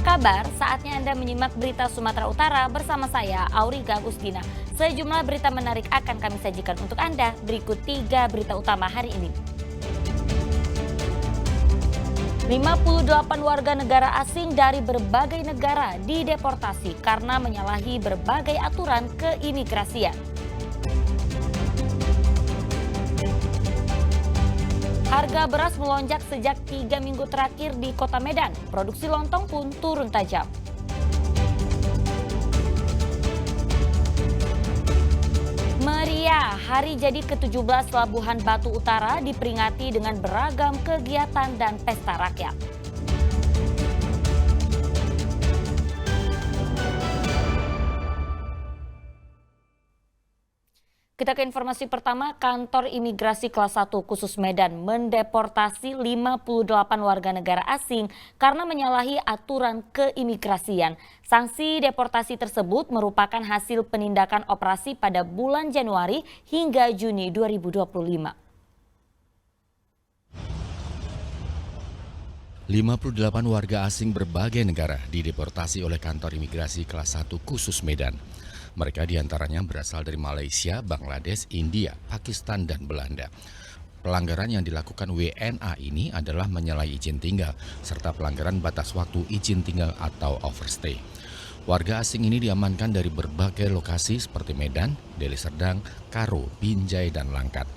kabar? Saatnya Anda menyimak berita Sumatera Utara bersama saya, Auriga Agustina. Sejumlah berita menarik akan kami sajikan untuk Anda. Berikut 3 berita utama hari ini. 58 warga negara asing dari berbagai negara dideportasi karena menyalahi berbagai aturan keimigrasian. Harga beras melonjak sejak 3 minggu terakhir di Kota Medan. Produksi lontong pun turun tajam. Meriah, hari jadi ke-17 Labuhan Batu Utara diperingati dengan beragam kegiatan dan pesta rakyat. Kita ke informasi pertama, kantor imigrasi kelas 1 khusus Medan mendeportasi 58 warga negara asing karena menyalahi aturan keimigrasian. Sanksi deportasi tersebut merupakan hasil penindakan operasi pada bulan Januari hingga Juni 2025. 58 warga asing berbagai negara dideportasi oleh kantor imigrasi kelas 1 khusus Medan. Mereka diantaranya berasal dari Malaysia, Bangladesh, India, Pakistan, dan Belanda. Pelanggaran yang dilakukan WNA ini adalah menyalahi izin tinggal, serta pelanggaran batas waktu izin tinggal atau overstay. Warga asing ini diamankan dari berbagai lokasi seperti Medan, Deli Serdang, Karo, Binjai, dan Langkat.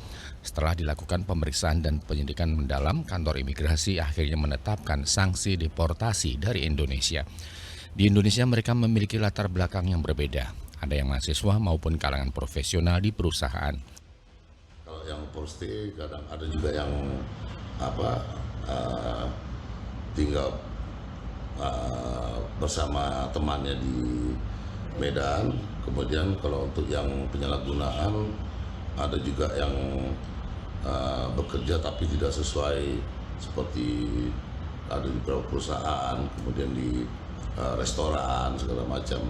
Setelah dilakukan pemeriksaan dan penyidikan mendalam, kantor imigrasi akhirnya menetapkan sanksi deportasi dari Indonesia. Di Indonesia mereka memiliki latar belakang yang berbeda. Ada yang mahasiswa maupun kalangan profesional di perusahaan. Kalau yang overstay kadang ada juga yang tinggal bersama temannya di Medan. Kemudian kalau untuk yang penyalahgunaan ada juga yang bekerja tapi tidak sesuai, seperti ada di beberapa perusahaan, kemudian di restoran segala macam.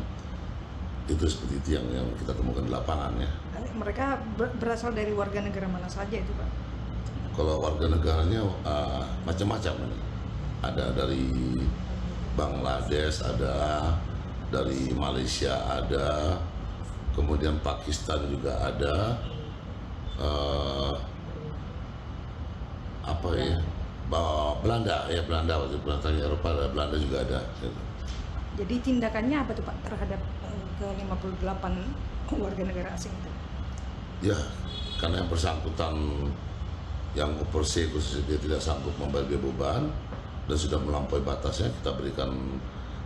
Itu seperti itu yang kita temukan di lapangan ya. Mereka berasal dari warga negara mana saja itu Pak? Kalau warga negaranya macam-macam. Ada dari Bangladesh, ada dari Malaysia, ada kemudian Pakistan juga ada, Belanda ya, waktu Eropa, Belanda juga ada. Jadi tindakannya apa tuh Pak terhadap ke-58 warga negara asing itu? Ya, karena yang bersangkutan yang overstay khususnya dia tidak sanggup membayar biaya beban dan sudah melampaui batasnya, kita berikan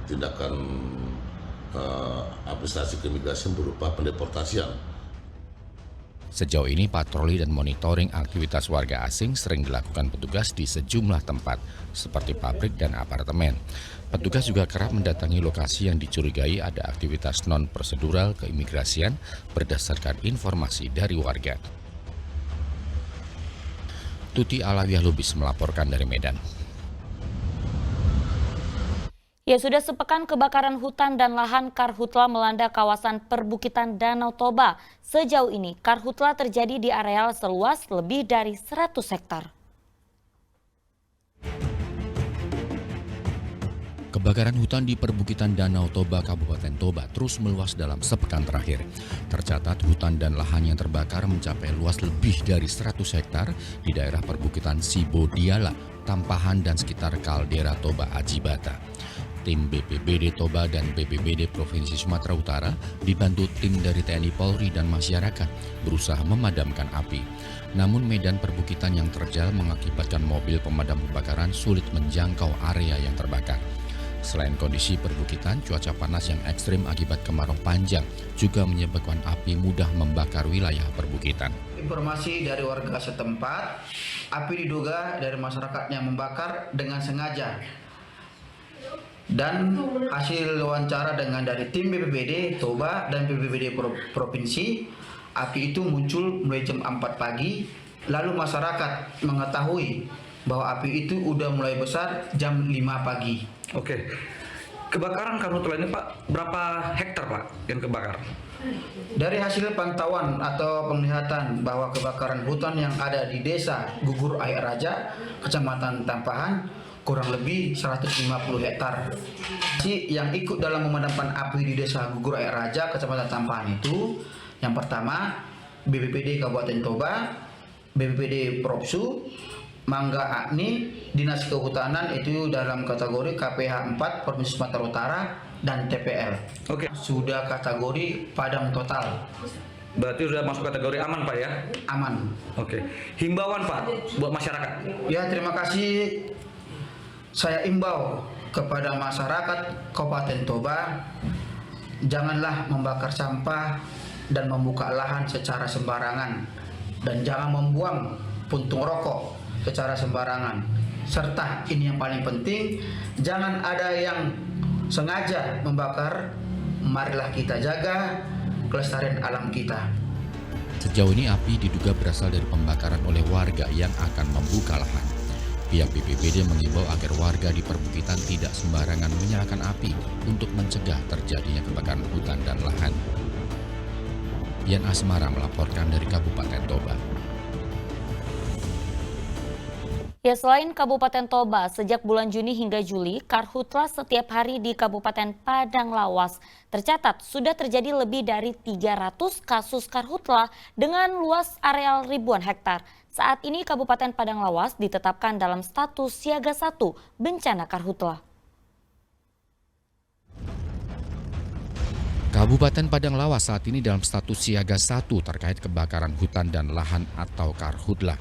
tindakan administrasi keimigrasian berupa pendeportasian. Sejauh ini patroli dan monitoring aktivitas warga asing sering dilakukan petugas di sejumlah tempat, seperti pabrik dan apartemen. Petugas juga kerap mendatangi lokasi yang dicurigai ada aktivitas non-prosedural keimigrasian berdasarkan informasi dari warga. Tuti Alawiyah Lubis melaporkan dari Medan. Ya, sudah sepekan kebakaran hutan dan lahan karhutla melanda kawasan perbukitan Danau Toba. Sejauh ini, karhutla terjadi di areal seluas lebih dari 100 hektar. Kebakaran hutan di perbukitan Danau Toba, Kabupaten Toba terus meluas dalam sepekan terakhir. Tercatat hutan dan lahan yang terbakar mencapai luas lebih dari 100 hektar di daerah perbukitan Sibo Diala, Tampahan, dan sekitar kaldera Toba Ajibata. Tim BPBD Toba dan BPBD Provinsi Sumatera Utara dibantu tim dari TNI Polri dan masyarakat berusaha memadamkan api. Namun medan perbukitan yang terjal mengakibatkan mobil pemadam kebakaran sulit menjangkau area yang terbakar. Selain kondisi perbukitan, cuaca panas yang ekstrim akibat kemarau panjang juga menyebabkan api mudah membakar wilayah perbukitan. Informasi dari warga setempat, api diduga dari masyarakat yang membakar dengan sengaja. Dan hasil wawancara dengan dari tim BPBD Toba dan BPBD Provinsi, api itu muncul mulai jam 4 pagi, lalu masyarakat mengetahui bahwa api itu udah mulai besar jam 5 pagi. Oke. Kebakaran karhutla ini Pak, berapa hektar Pak yang kebakar? Dari hasil pantauan atau penglihatan bahwa kebakaran hutan yang ada di desa Gugur Air Raja, Kecamatan Tampahan, kurang lebih 150 hektar. Yang ikut dalam memadamkan api di Desa Gugur Air Raja, Kecamatan Tampahan itu, yang pertama BPBD Kabupaten Toba, BPBD Propsu, Mangga Agni, Dinas Kehutanan itu dalam kategori KPH 4 Provinsi Sumatera Utara, dan TPL. Oke. Sudah kategori padam total. Berarti sudah masuk kategori aman Pak ya? Aman. Oke. Himbauan Pak buat masyarakat. Ya, terima kasih. Saya imbau kepada masyarakat Kabupaten Toba, janganlah membakar sampah dan membuka lahan secara sembarangan, dan jangan membuang puntung rokok secara sembarangan. Serta ini yang paling penting, jangan ada yang sengaja membakar. Marilah kita jaga kelestarian alam kita. Sejauh ini api diduga berasal dari pembakaran oleh warga yang akan membuka lahan. Pihak BPBD mengimbau agar warga di perbukitan tidak sembarangan menyalakan api untuk mencegah terjadinya kebakaran hutan dan lahan. Dian Asmara melaporkan dari Kabupaten Toba. Ya, selain Kabupaten Toba, sejak bulan Juni hingga Juli, karhutla setiap hari di Kabupaten Padang Lawas tercatat sudah terjadi lebih dari 300 kasus karhutla dengan luas areal ribuan hektar. Saat ini Kabupaten Padang Lawas ditetapkan dalam status siaga 1 bencana karhutla. Kabupaten Padang Lawas saat ini dalam status siaga 1 terkait kebakaran hutan dan lahan atau karhutla.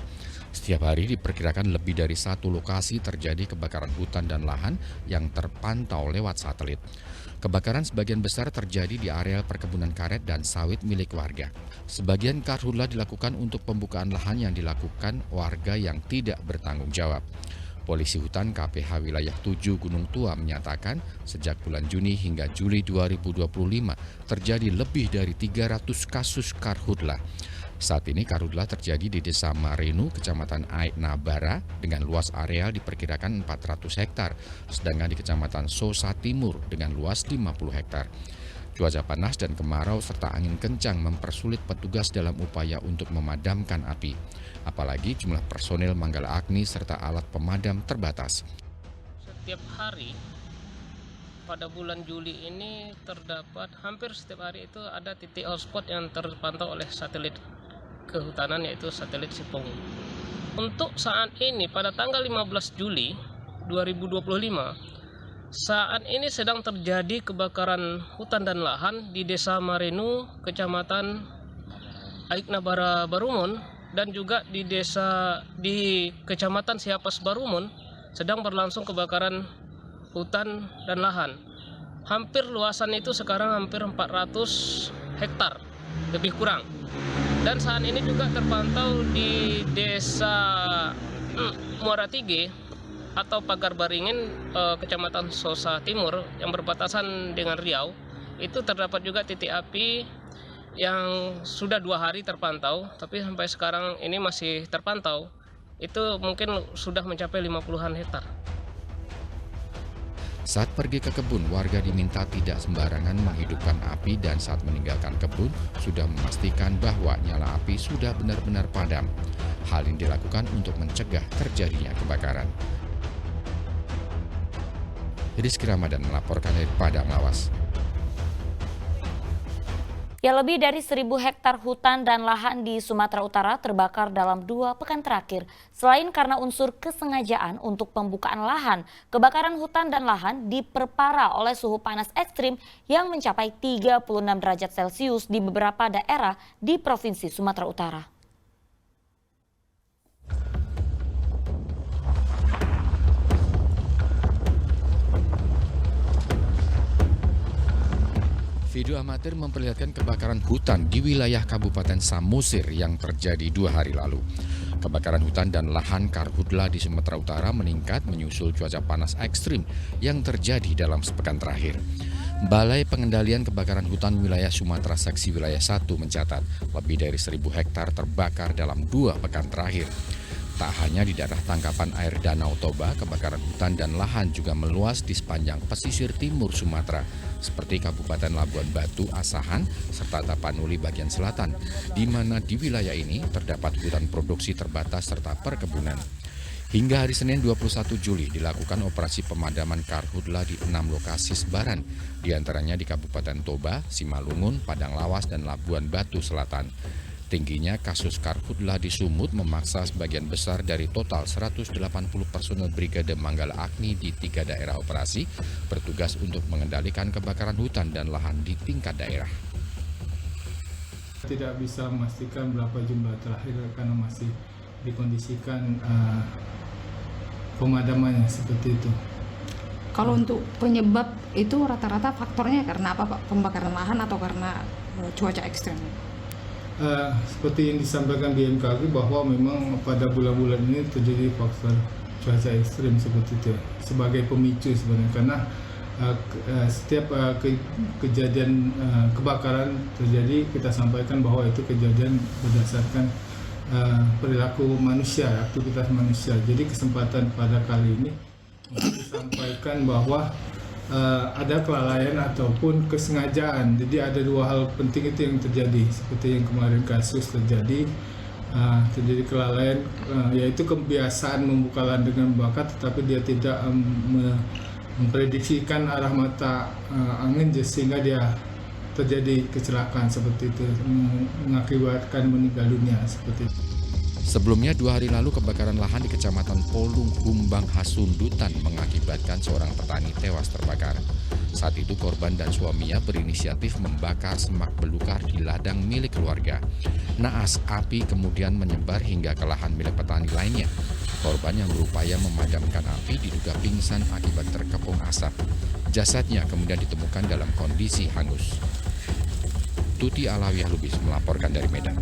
Setiap hari diperkirakan lebih dari 1 lokasi terjadi kebakaran hutan dan lahan yang terpantau lewat satelit. Kebakaran sebagian besar terjadi di areal perkebunan karet dan sawit milik warga. Sebagian karhutla dilakukan untuk pembukaan lahan yang dilakukan warga yang tidak bertanggung jawab. Polisi Hutan KPH Wilayah 7 Gunung Tua menyatakan sejak bulan Juni hingga Juli 2025 terjadi lebih dari 300 kasus karhutla. Saat ini karhutla terjadi di Desa Marenu, Kecamatan Aik-Nabara dengan luas area diperkirakan 400 hektar, sedangkan di Kecamatan Sosa Timur dengan luas 50 hektar. Cuaca panas dan kemarau serta angin kencang mempersulit petugas dalam upaya untuk memadamkan api. Apalagi jumlah personel Manggala Agni serta alat pemadam terbatas. Setiap hari pada bulan Juli ini terdapat hampir setiap hari itu ada titik hotspot yang terpantau oleh satelit kehutanan, yaitu satelit Sipong. Untuk saat ini pada tanggal 15 Juli 2025 saat ini sedang terjadi kebakaran hutan dan lahan di Desa Marenu, Kecamatan Aik-Nabara Barumun, dan juga di Kecamatan Siapas Barumun sedang berlangsung kebakaran hutan dan lahan. Hampir luasan itu sekarang hampir 400 hektar lebih kurang. Dan saat ini juga terpantau di Desa Muara Tige atau Pagar Baringin, Kecamatan Sosa Timur yang berbatasan dengan Riau. Itu terdapat juga titik api yang sudah 2 hari terpantau, tapi sampai sekarang ini masih terpantau. Itu mungkin sudah mencapai 50-an hektar. Saat pergi ke kebun, warga diminta tidak sembarangan menghidupkan api dan saat meninggalkan kebun sudah memastikan bahwa nyala api sudah benar-benar padam. Hal ini dilakukan untuk mencegah terjadinya kebakaran. Rizky Ramadan melaporkan dari Padang Lawas. Ya, lebih dari 1.000 hektar hutan dan lahan di Sumatera Utara terbakar dalam 2 pekan terakhir. Selain karena unsur kesengajaan untuk pembukaan lahan, kebakaran hutan dan lahan diperparah oleh suhu panas ekstrim yang mencapai 36 derajat Celcius di beberapa daerah di Provinsi Sumatera Utara. Video amatir memperlihatkan kebakaran hutan di wilayah Kabupaten Samosir yang terjadi 2 hari lalu. Kebakaran hutan dan lahan karhutla di Sumatera Utara meningkat menyusul cuaca panas ekstrim yang terjadi dalam sepekan terakhir. Balai Pengendalian Kebakaran Hutan Wilayah Sumatera Seksi Wilayah 1 mencatat lebih dari 1.000 hektar terbakar dalam 2 pekan terakhir. Tak hanya di daerah tangkapan air Danau Toba, kebakaran hutan dan lahan juga meluas di sepanjang pesisir timur Sumatera, seperti Kabupaten Labuan Batu, Asahan, serta Tapanuli bagian selatan, di mana di wilayah ini terdapat hutan produksi terbatas serta perkebunan. Hingga hari Senin 21 Juli dilakukan operasi pemadaman karhutla di 6 lokasi sebaran, diantaranya di Kabupaten Toba, Simalungun, Padang Lawas, dan Labuan Batu Selatan. Tingginya kasus karhutla di Sumut memaksa sebagian besar dari total 180 personel Brigade Manggala Agni di 3 daerah operasi bertugas untuk mengendalikan kebakaran hutan dan lahan di tingkat daerah. Tidak bisa memastikan berapa jumlah terakhir karena masih dikondisikan pemadamannya seperti itu. Kalau untuk penyebab itu rata-rata faktornya karena apa Pak? Pembakaran lahan atau karena cuaca ekstrem? Seperti yang disampaikan BMKG bahwa memang pada bulan-bulan ini terjadi faktor cuaca ekstrem seperti itu sebagai pemicu sebenarnya, karena setiap kejadian kebakaran terjadi kita sampaikan bahwa itu kejadian berdasarkan perilaku manusia, aktivitas manusia. Jadi kesempatan pada kali ini disampaikan bahwa ada kelalaian ataupun kesengajaan. Jadi ada 2 hal penting itu yang terjadi. Seperti yang kemarin kasus terjadi kelalaian, yaitu kebiasaan membuka lahan dengan bakat, tetapi dia tidak memprediksikan arah mata angin sehingga dia terjadi kecelakaan seperti itu, mengakibatkan meninggal dunia seperti itu. Sebelumnya 2 hari lalu kebakaran lahan di Kecamatan Polung, Humbang, Hasundutan mengakibatkan seorang petani tewas terbakar. Saat itu korban dan suaminya berinisiatif membakar semak belukar di ladang milik keluarga. Naas api kemudian menyebar hingga ke lahan milik petani lainnya. Korban yang berupaya memadamkan api diduga pingsan akibat terkepung asap. Jasadnya kemudian ditemukan dalam kondisi hangus. Tuti Alawiyah Lubis melaporkan dari Medan.